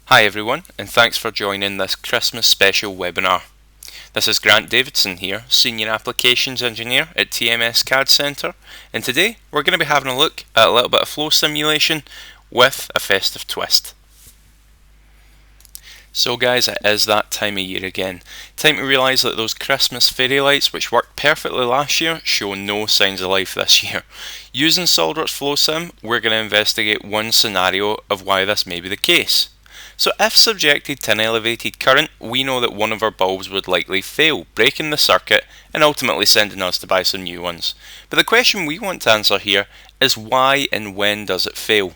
Hi everyone, and thanks for joining this Christmas special webinar. This is Grant Davidson here, Senior Applications Engineer at TMS CADCentre, and today we're going to be having a look at a little bit of flow simulation with a festive twist. So guys, it is that time of year again. Time to realise that those Christmas fairy lights, which worked perfectly last year, show no signs of life this year. Using SOLIDWORKS Flow Sim, we're going to investigate one scenario of why this may be the case. So if subjected to an elevated current, we know that one of our bulbs would likely fail, breaking the circuit and ultimately sending us to buy some new ones. But the question we want to answer here is why and when does it fail?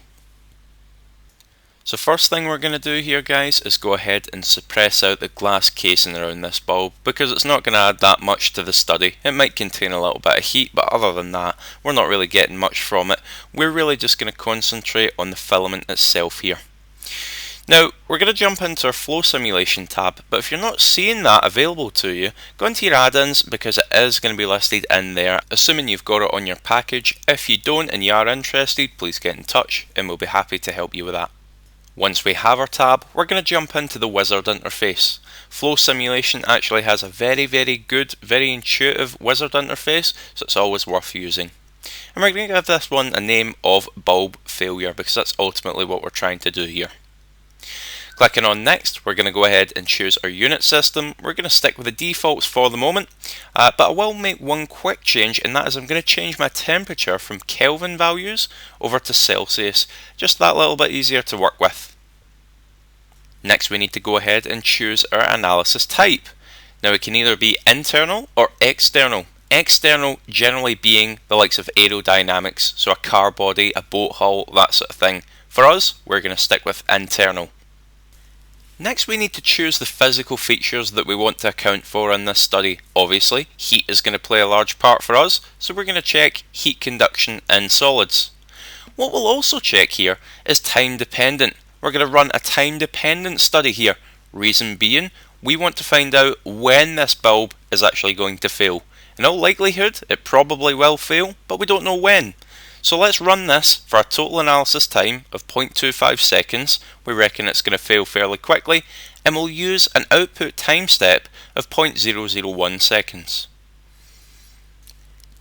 So first thing we're going to do here guys is go ahead and suppress out the glass casing around this bulb because it's not going to add that much to the study. It might contain a little bit of heat, but other than that we're not really getting much from it. We're really just going to concentrate on the filament itself here. Now, we're going to jump into our flow simulation tab, but if you're not seeing that available to you, go into your add-ins because it is going to be listed in there, assuming you've got it on your package. If you don't and you are interested, please get in touch and we'll be happy to help you with that. Once we have our tab, we're going to jump into the wizard interface. Flow simulation actually has a very good, very intuitive wizard interface, so it's always worth using. And we're going to give this one a name of bulb failure because that's ultimately what we're trying to do here. Clicking on next, we're going to go ahead and choose our unit system. We're going to stick with the defaults for the moment, but I will make one quick change, and that is I'm going to change my temperature from Kelvin values over to Celsius. Just that little bit easier to work with. Next we need to go ahead and choose our analysis type. Now it can either be internal or external. External generally being the likes of aerodynamics, so a car body, a boat hull, that sort of thing. For us, we're going to stick with internal. Next we need to choose the physical features that we want to account for in this study. Obviously, heat is going to play a large part for us, so we're going to check heat conduction in solids. What we'll also check here is time dependent. We're going to run a time dependent study here. Reason being, we want to find out when this bulb is actually going to fail. In all likelihood, it probably will fail, but we don't know when. So let's run this for a total analysis time of 0.25 seconds. We reckon it's going to fail fairly quickly, and we'll use an output time step of 0.001 seconds.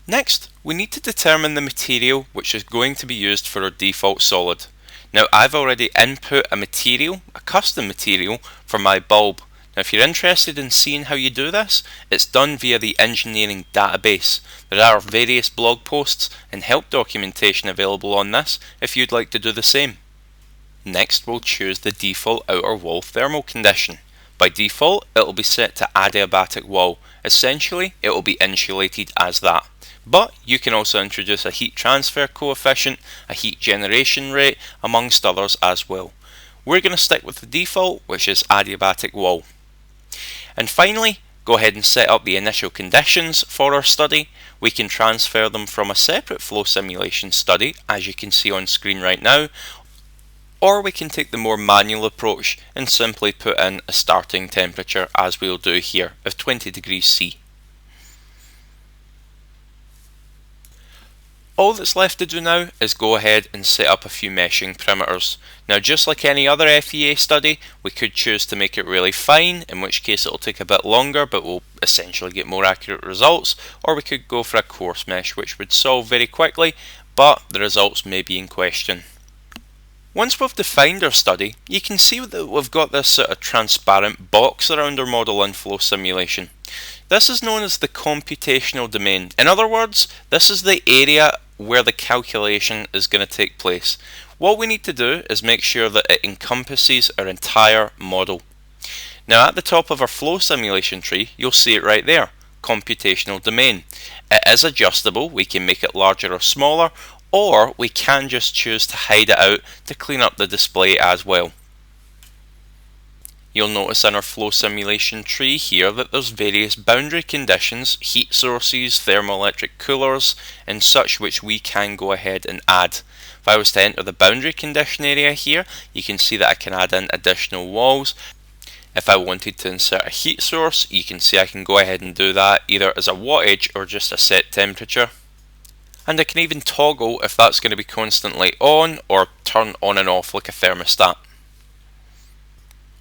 Next, we need to determine the material which is going to be used for our default solid. Now I've already input a material, a custom material for my bulb. Now if you're interested in seeing how you do this, it's done via the engineering database. There are various blog posts and help documentation available on this if you'd like to do the same. Next we'll choose the default outer wall thermal condition. By default it will be set to adiabatic wall. Essentially it will be insulated as that. But you can also introduce a heat transfer coefficient, a heat generation rate, amongst others as well. We're going to stick with the default, which is adiabatic wall. And finally, go ahead and set up the initial conditions for our study. We can transfer them from a separate flow simulation study, as you can see on screen right now, or we can take the more manual approach and simply put in a starting temperature, as we'll do here, of 20 degrees C. All that's left to do now is go ahead and set up a few meshing parameters. Now just like any other FEA study, we could choose to make it really fine, in which case it will take a bit longer but we'll essentially get more accurate results, or we could go for a coarse mesh which would solve very quickly, but the results may be in question. Once we've defined our study, you can see that we've got this sort of transparent box around our model in flow simulation. This is known as the computational domain. In other words, this is the area where the calculation is going to take place. What we need to do is make sure that it encompasses our entire model. Now at the top of our flow simulation tree, you'll see it right there, computational domain. It is adjustable, we can make it larger or smaller, or we can just choose to hide it out to clean up the display as well. You'll notice in our flow simulation tree here that there's various boundary conditions, heat sources, thermoelectric coolers and such, which we can go ahead and add. If I was to enter the boundary condition area here, you can see that I can add in additional walls. If I wanted to insert a heat source, you can see I can go ahead and do that either as a wattage or just a set temperature. And I can even toggle if that's going to be constantly on or turn on and off like a thermostat.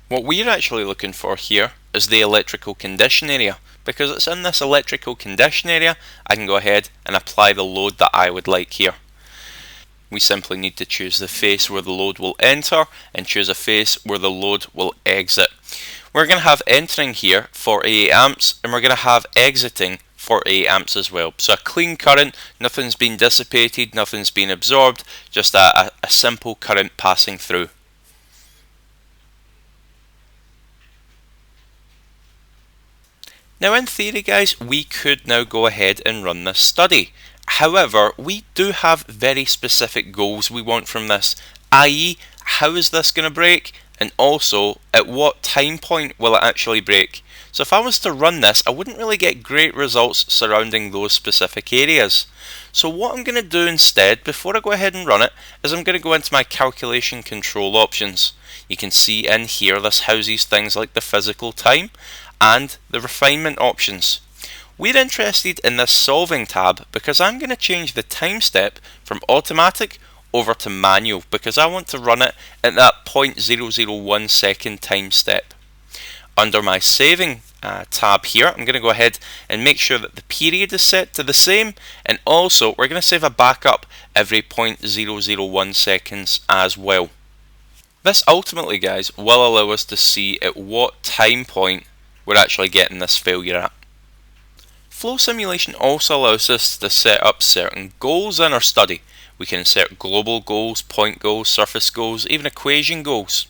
What we're actually looking for here is the electrical condition area. Because it's in this electrical condition area, I can go ahead and apply the load that I would like here. We simply need to choose the face where the load will enter and choose a face where the load will exit. We're going to have entering here 48 amps and we're going to have exiting 48 amps as well. So a clean current, nothing's been dissipated, nothing's been absorbed, just a simple current passing through. Now in theory guys, we could now go ahead and run this study. However, we do have very specific goals we want from this, i.e. how is this going to break, and also at what time point will it actually break. So if I was to run this, I wouldn't really get great results surrounding those specific areas. So what I'm going to do instead, before I go ahead and run it, is I'm going to go into my calculation control options. You can see in here this houses things like the physical time and the refinement options. We're interested in this solving tab because I'm going to change the time step from automatic over to manual because I want to run it at that 0.001 second time step. Under my saving tab here, I'm going to go ahead and make sure that the period is set to the same, and also we're going to save a backup every 0.001 seconds as well. This ultimately guys will allow us to see at what time point we're actually getting this failure at. Flow Simulation also allows us to set up certain goals in our study. We can set global goals, point goals, surface goals, even equation goals.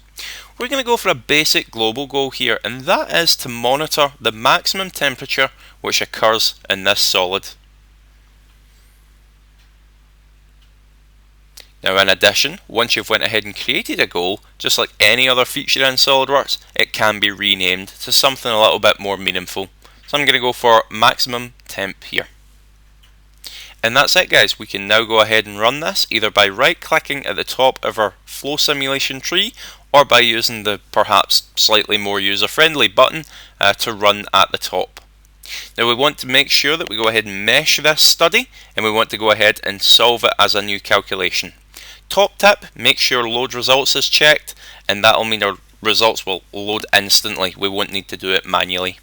We're going to go for a basic global goal here, and that is to monitor the maximum temperature which occurs in this solid. Now in addition, once you've went ahead and created a goal, just like any other feature in SOLIDWORKS, it can be renamed to something a little bit more meaningful. So I'm going to go for maximum temp here. And that's it guys, we can now go ahead and run this either by right clicking at the top of our flow simulation tree or by using the perhaps slightly more user friendly button to run at the top. Now we want to make sure that we go ahead and mesh this study, and we want to go ahead and solve it as a new calculation. Top tip, make sure load results is checked, and that will mean our results will load instantly. We won't need to do it manually.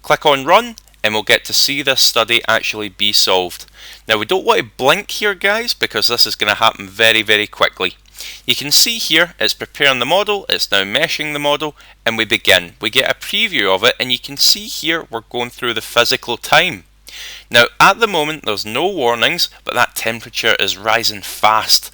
Click on run and we'll get to see this study actually be solved. Now we don't want to blink here guys because this is going to happen very quickly. You can see here it's preparing the model, it's now meshing the model, and we begin. We get a preview of it and you can see here we're going through the physical time. Now at the moment there's no warnings, but that temperature is rising fast.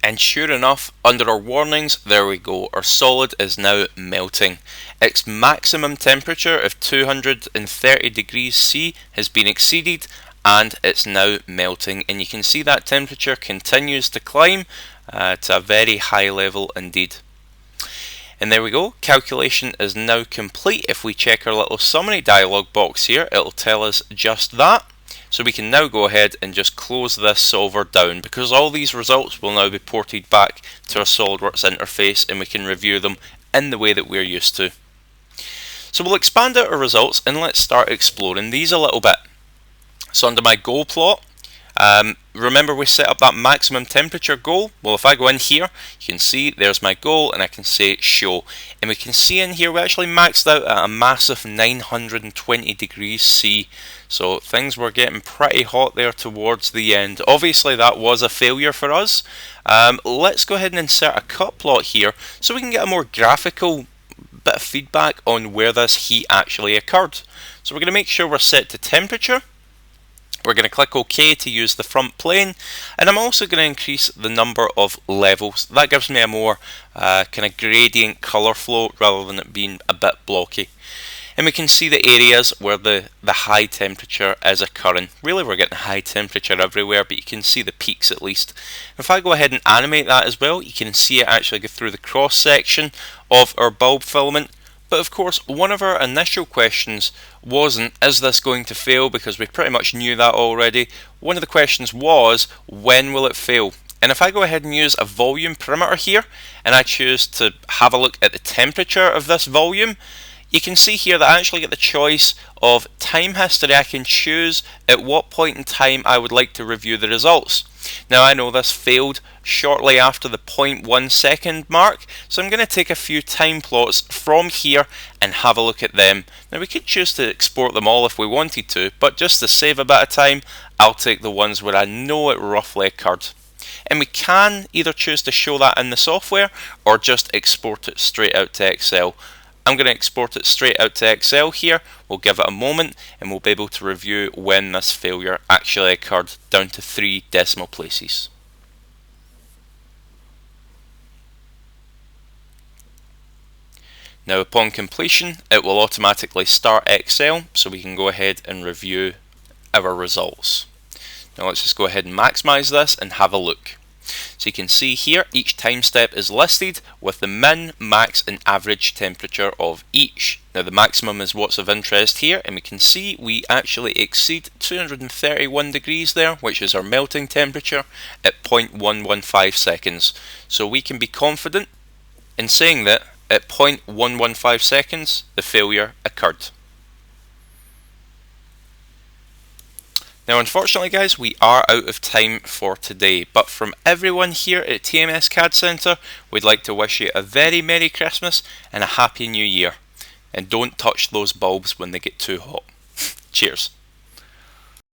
And sure enough, under our warnings, there we go, our solid is now melting. Its maximum temperature of 230 degrees C has been exceeded and it's now melting, and you can see that temperature continues to climb to a very high level indeed. And there we go, calculation is now complete. If we check our little summary dialog box here, it'll tell us just that. So we can now go ahead and just close this solver down because all these results will now be ported back to our SOLIDWORKS interface and we can review them in the way that we're used to. So we'll expand out our results and let's start exploring these a little bit. So under my goal plot, remember we set up that maximum temperature goal. Well, if I go in here, you can see there's my goal and I can say show. And we can see in here we actually maxed out at a massive 920 degrees C. So things were getting pretty hot there towards the end. Obviously that was a failure for us. Let's go ahead and insert a cut plot here so we can get a more graphical bit of feedback on where this heat actually occurred. So we're going to make sure we're set to temperature. We're going to click OK to use the front plane, and I'm also going to increase the number of levels. That gives me a more kind of gradient colour flow rather than it being a bit blocky. And we can see the areas where the high temperature is occurring. Really we're getting high temperature everywhere, but you can see the peaks at least. If I go ahead and animate that as well, you can see it actually go through the cross section of our bulb filament. But of course, one of our initial questions wasn't, is this going to fail? Because we pretty much knew that already. One of the questions was, when will it fail? And if I go ahead and use a volume parameter here, and I choose to have a look at the temperature of this volume, you can see here that I actually get the choice of time history. I can choose at what point in time I would like to review the results. Now I know this failed shortly after the 0.1 second mark, so I'm going to take a few time plots from here and have a look at them. Now we could choose to export them all if we wanted to, but just to save a bit of time, I'll take the ones where I know it roughly occurred. And we can either choose to show that in the software or just export it straight out to Excel. I'm going to export it straight out to Excel here. We'll give it a moment and we'll be able to review when this failure actually occurred down to 3 decimal places. Now upon completion, it will automatically start Excel, so we can go ahead and review our results. Now let's just go ahead and maximize this and have a look. So you can see here each time step is listed with the min, max and average temperature of each. Now the maximum is what's of interest here, and we can see we actually exceed 231 degrees there, which is our melting temperature at 0.115 seconds. So we can be confident in saying that at 0.115 seconds the failure occurred. Now unfortunately guys, we are out of time for today, but from everyone here at TMS CADCentre, we'd like to wish you a very Merry Christmas and a Happy New Year. And don't touch those bulbs when they get too hot. Cheers.